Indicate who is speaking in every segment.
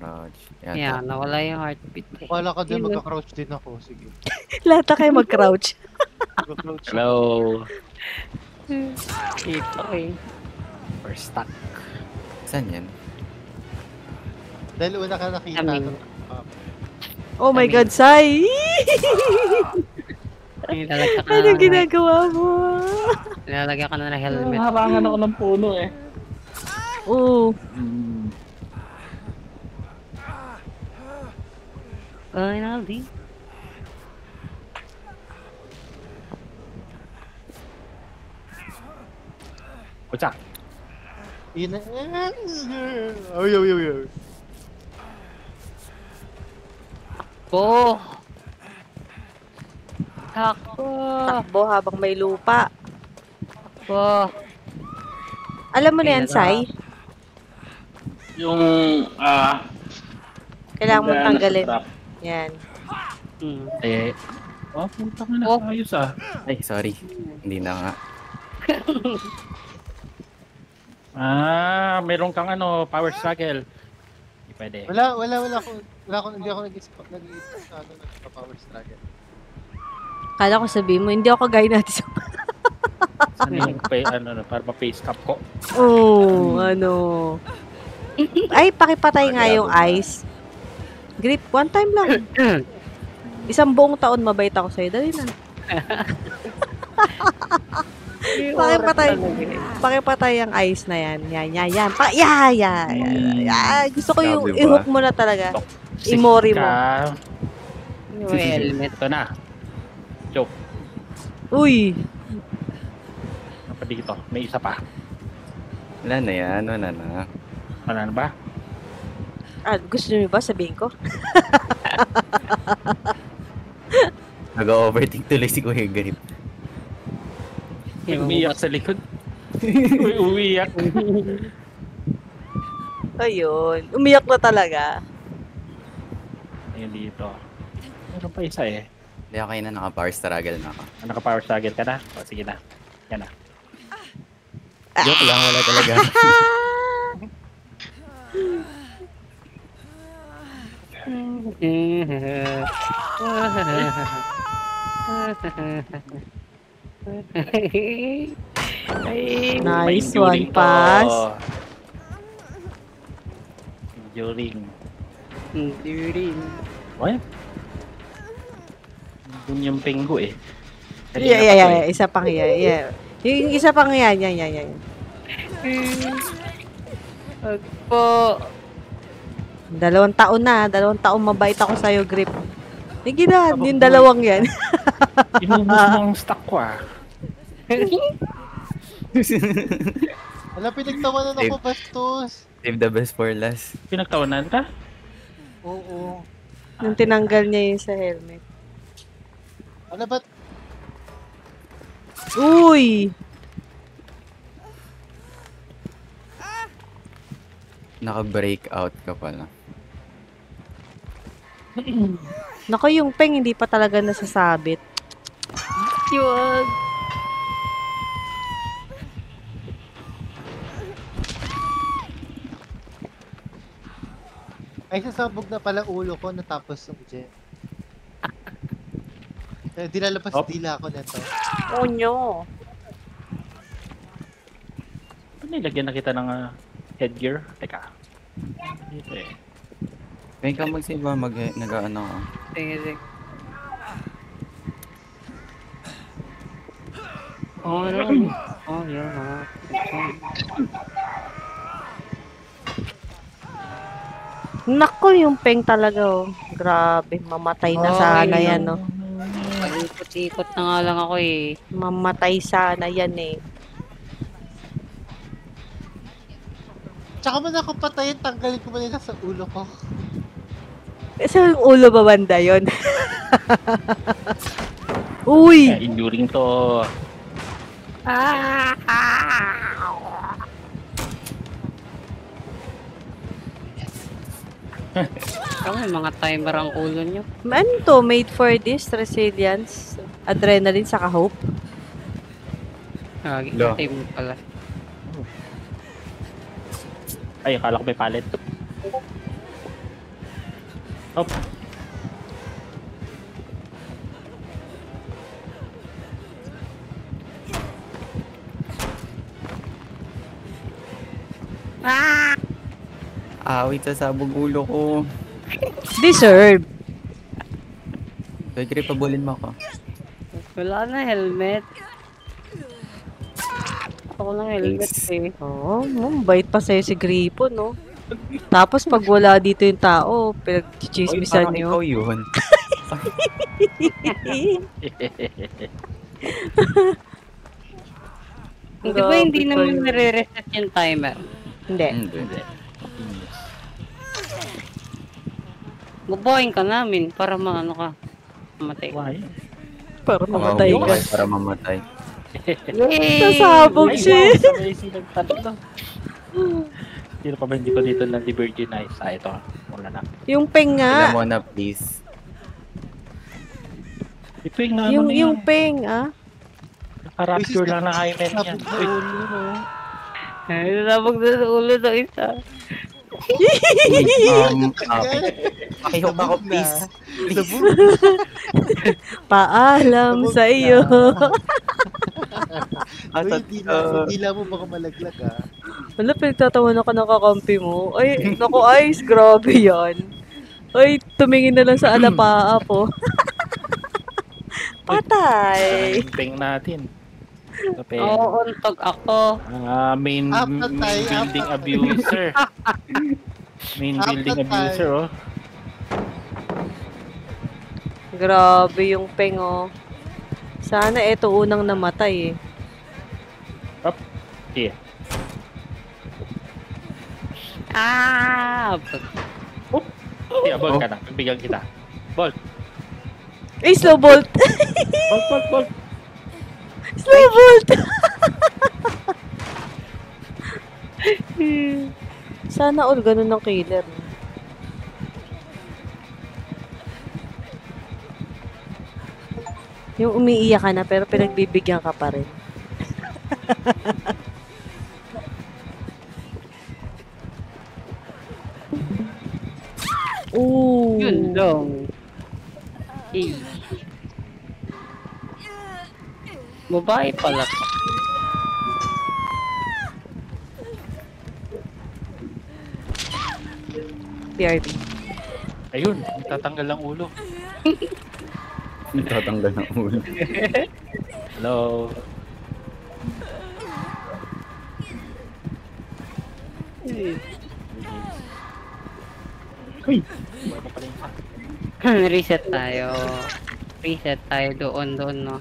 Speaker 1: crouch.
Speaker 2: Yan, nawala yung heartbeat eh.
Speaker 3: Wala ka din, magka-crouch din ako. Sige.
Speaker 4: Lahat na kayo mag-crouch.
Speaker 3: Magka-crouch.
Speaker 5: Hello.
Speaker 2: Ito eh. We're stuck.
Speaker 1: Saan yan?
Speaker 3: Dahil una ka nakita.
Speaker 2: Aming.
Speaker 4: Oh my God, Sai!
Speaker 2: Nilalagyan ka na
Speaker 4: Anong
Speaker 2: ng-
Speaker 4: ginagawa mo?
Speaker 2: Nilalagyan ka na ng helmet.
Speaker 5: Harangan ako ng puno eh.
Speaker 4: Oo.
Speaker 2: Finally.
Speaker 5: Kutsak.
Speaker 3: Yun na. Ay, ay, ay, ay.
Speaker 2: Takbo! Takbo!
Speaker 4: Takbo habang may lupa.
Speaker 2: Takbo!
Speaker 4: Alam mo na yan, Sai?
Speaker 5: Yung,
Speaker 4: Kailangan mo
Speaker 5: Gana
Speaker 4: tanggalin.
Speaker 5: sa trap.
Speaker 4: Yan.
Speaker 2: Hmm.
Speaker 1: Eh,
Speaker 5: Puta ka na.
Speaker 2: Oh.
Speaker 5: Ayos
Speaker 1: ay, sorry. Hindi na nga.
Speaker 5: Meron kang power struggle. Hindi pwede.
Speaker 3: Wala ako, hindi ako nag-isip sa power struggle.
Speaker 4: Kala ko sabihin mo, hindi ako kagaya natin sa...
Speaker 5: Ano yung para ma-face cap ko?
Speaker 4: Oo, Ay, pakipatay nga yung ice. Grip, one time lang. Isang buong taon mabait ako sa'yo. Dali na. Pakipatay ang ice na yan. Yan. Gusto ko yung
Speaker 1: Grabe ba?
Speaker 4: i-hook mo na talaga. Imori mo.
Speaker 2: Yung helmet.
Speaker 5: Ito na. Joke.
Speaker 4: Uy!
Speaker 5: Ano pa dito? May isa pa.
Speaker 1: Wala na yan. Wala na.
Speaker 5: Wala na ba?
Speaker 4: Gusto niyo ba sabihin ko?
Speaker 1: Nag-overthink tuloy si Kuya Grip.
Speaker 5: May umiiyak sa likod. May umiiyak.
Speaker 4: Ayun. Umiyak na talaga.
Speaker 5: Ayun dito. Meron pa isa eh.
Speaker 1: Hindi ako kayo na naka-power struggle na ako.
Speaker 5: Naka-power struggle ka na? O, sige na. Yan na.
Speaker 1: Joke lang, wala talaga.
Speaker 4: Nice one, pass.
Speaker 5: Enduring.
Speaker 2: Enduring.
Speaker 5: What? Dun yung pinggo eh.
Speaker 4: Yeah. Isa pang yan. Yeah. Yung isa pang yan. Yan.
Speaker 2: Agpo.
Speaker 4: 2 taon na. 2 taon mabait ako sa'yo, Grip. Sige na, yung 2 yan.
Speaker 5: Inubos mo ang stock ko ah.
Speaker 3: Wala, pinagtawanan ako, bastos.
Speaker 1: Save the best for last.
Speaker 5: Pinagtawanan ka?
Speaker 3: Oo.
Speaker 4: Nung tinanggal niya yung sa helmet.
Speaker 3: Ano ba't?
Speaker 4: Uy!
Speaker 1: Naka-breakout ka pala.
Speaker 4: Nako, yung peng hindi pa talaga nasasabit.
Speaker 2: Yun.
Speaker 3: Ay, sasabog na pala ulo ko natapos yung gem. Dilalabas dila ako nito.
Speaker 4: Oh, no.
Speaker 5: Nilagyan na kita ng headgear. Teka. Dito eh.
Speaker 1: Kaya ka mag-save ba? Nag-ano ka?
Speaker 2: Sige. Oh, no. Oh, yeah.
Speaker 4: Nako, yung peng talaga, oh. Grabe, mamatay na sana yan, oh.
Speaker 2: Ikot-ikot na nga lang ako eh.
Speaker 4: Mamatay sana yan, eh.
Speaker 3: Tsaka mo na ako patayin, tanggalin ko ba nila sa ulo ko?
Speaker 4: Sa ulo ba banda yun? Uy!
Speaker 5: Enduring to.
Speaker 2: May mga timer ang ulo nyo.
Speaker 4: Ano to? Made for this? Resilience? Adrenaline saka hope?
Speaker 1: Lo.
Speaker 2: Time pala.
Speaker 5: Ay, akala ko may palit. Hop.
Speaker 1: Awit sa sabog ulo ko.
Speaker 4: Deserve.
Speaker 1: Kaya Grip, pabulin mo ako.
Speaker 2: Wala na helmet. Ako ng helmet eh.
Speaker 4: Oo, bait pa sa'yo si Gripo, no? Tapos pag wala dito yung tao,
Speaker 1: Oy,
Speaker 4: pinag-chismisan
Speaker 1: parang
Speaker 4: nyo.
Speaker 1: ikaw yun.
Speaker 2: Di ba hindi
Speaker 4: Grabe
Speaker 2: naman
Speaker 4: kayo.
Speaker 2: nare-reset yung timer?
Speaker 4: Hindi.
Speaker 1: Hindi.
Speaker 2: Bubuhayin ka namin para maano ka. Mamatay.
Speaker 5: Why?
Speaker 4: Para
Speaker 1: Mamatay
Speaker 4: mamatay ka.
Speaker 1: para mamatay.
Speaker 2: Yay!
Speaker 4: Nasabog siya.
Speaker 5: Sabay silang tatlo. Sino pa ba hindi ko dito ng Virgin Eyes? Ah, ito. Wala na.
Speaker 4: Yung peng
Speaker 1: Wala
Speaker 4: nga.
Speaker 1: mo na, please.
Speaker 5: Ito yung ano na
Speaker 4: Yung
Speaker 5: yan.
Speaker 4: peng, ah.
Speaker 5: Naka-rapture lang na Hymen yan.
Speaker 3: Sabog sa ulo, no?
Speaker 2: Ay, nasabog na sa ulo ng isa.
Speaker 1: Pakihok ako, please. Please.
Speaker 4: Paalam
Speaker 3: Sabog
Speaker 4: sa
Speaker 3: na.
Speaker 4: iyo.
Speaker 3: Uy, hindi lang mo baka malaglag, ah.
Speaker 4: Wala, pinagtatawa na ka ng kakampi mo. Ay, naku, Ice, grabe yan. Ay, tumingin na lang sa alapaa po. Patay.
Speaker 5: Ping natin. Ito pa
Speaker 2: Oo, untog ako.
Speaker 5: main
Speaker 3: Apatay,
Speaker 5: building
Speaker 3: apatay.
Speaker 5: abuser. Main building
Speaker 3: Apatay.
Speaker 5: abuser, oh.
Speaker 4: Grabe yung peng, oh. Sana ito unang namatay, eh.
Speaker 5: Yeah.
Speaker 2: Ah!
Speaker 5: Yeah, ball ka na. Pagbigyan kita. Ball.
Speaker 4: Ay, slow bolt.
Speaker 5: Ball, ball, ball.
Speaker 4: Slow bolt. Sana all ganun ng killer. Yung umiiyak ka na pero pinagbibigyan ka pa rin. Ooh.
Speaker 2: Yun lang. Eh. Babae pala to.
Speaker 4: PRP.
Speaker 5: Ayun, tatanggal ang ulo.
Speaker 1: Tatanggal ng ulo.
Speaker 5: Hello. Uy! Wala pa rin isa.
Speaker 2: Reset tayo. Reset tayo doon, no?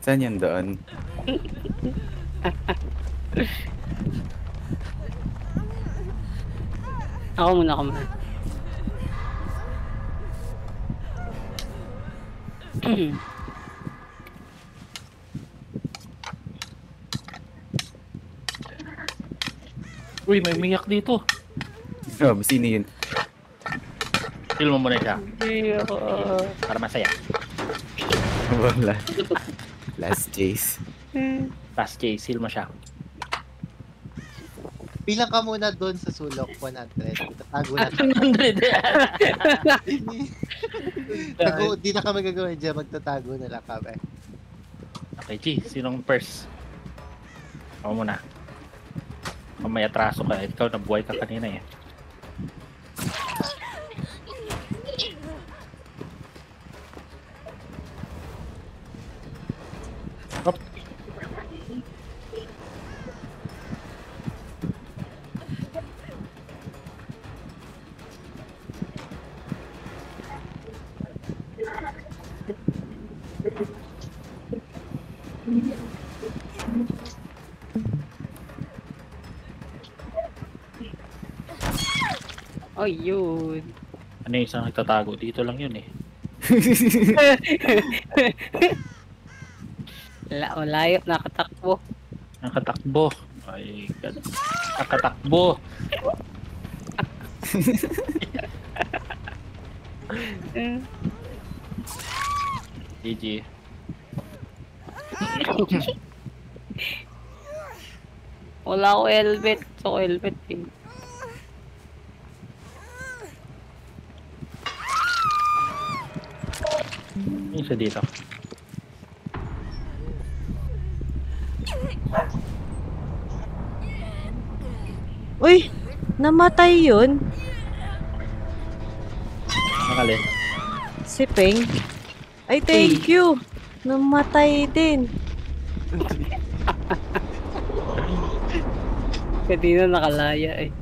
Speaker 1: Saan yan doon?
Speaker 2: Ako muna.
Speaker 5: Uy, may umiyak dito.
Speaker 1: Oh, sino yun?
Speaker 5: Kill mo muna siya.
Speaker 2: Hindi ako.
Speaker 5: Para masaya.
Speaker 1: Wala. Last chase.
Speaker 5: Last chase, heal mo siya.
Speaker 3: Bilang ka muna doon sa sulok, 100. Itatago na.
Speaker 5: 100
Speaker 3: Di na kami gagawin dyan, magtatago na lang kami.
Speaker 5: Okay, G, sinong first? Ako muna. Kung may atraso ka, ikaw nabuhay ka kanina eh. Hop.
Speaker 2: Oh, yun.
Speaker 5: Ano yung isang nagtatago? Dito lang yun eh.
Speaker 2: Malayo, nakatakbo.
Speaker 5: Nakatakbo. Ay, God. Nakatakbo. GG.
Speaker 2: Wala ko helmet. Gusto ko helmet eh.
Speaker 5: Yung isa dito.
Speaker 4: Uy, namatay yun.
Speaker 5: Nakalin.
Speaker 4: Si Peng. Ay, thank you. Namatay din.
Speaker 2: Kanina nakalaya eh.